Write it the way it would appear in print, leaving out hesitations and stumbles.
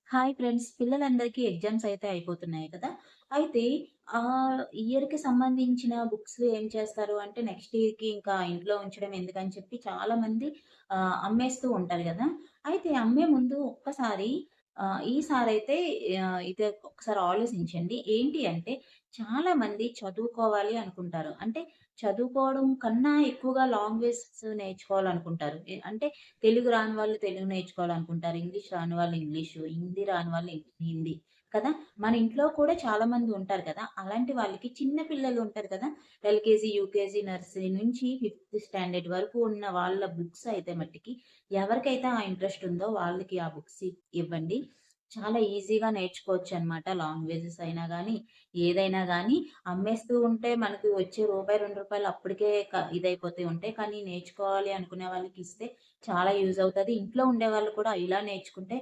Hi friends. పిల్లలందరికీ exams అయితే అయిపోతున్నాయి కదా! అయితే ఇయర్‌కి సంబంధించిన బుక్స్ ఏం చేస్తారు అంటే నెక్స్ట్ ఇయర్‌కి ఇంకా ఇంట్లో ఉంచడం ఎందుకని చెప్పి చాలామంది అమ్మేస్తూ ఉంటారు గదా! అయితే అమ్మే ముందు ఒక్కసారి ఈసారైతే ఇది ఒకసారి ఆలోచించండి. ఏంటి అంటే చాలామంది చదువుకోవాలి అనుకుంటారు. అంటే చదువుకోవడం కన్నా ఎక్కువగా లాంగ్వేజెస్ నేర్చుకోవాలనుకుంటారు. అంటే తెలుగు రాని వాళ్ళు తెలుగు నేర్చుకోవాలనుకుంటారు. ఇంగ్లీష్ రాని వాళ్ళు ఇంగ్లీషు, హిందీ రాని వాళ్ళు హిందీ కదా! మన ఇంట్లో కూడా చాలామంది ఉంటారు కదా! అలాంటి వాళ్ళకి చిన్న పిల్లలు ఉంటారు కదా! ఎల్‌కేజీ, యూకేజీ, నర్సరీ నుంచి ఫిఫ్త్ స్టాండర్డ్ వరకు ఉన్న వాళ్ళ బుక్స్ అయితే మట్టికి ఎవరికైతే ఆ ఇంట్రెస్ట్ ఉందో వాళ్ళకి ఆ బుక్స్ ఇవ్వండి. చాలా ఈజీగా నేర్చుకోవచ్చనమాట. లాంగ్వేజెస్ అయినా గానీ, ఏదైనా గానీ అమ్మేస్తూ ఉంటే మనకి వచ్చే రూపాయి, రూ. 2 అప్పటికే ఇదైపోతూ ఉంటాయి. కానీ నేర్చుకోవాలి అనుకునే వాళ్ళకిస్తే చాలా యూజ్ అవుతది. ఇంట్లో ఉండేవాళ్ళు కూడా ఇలా నేర్చుకుంటే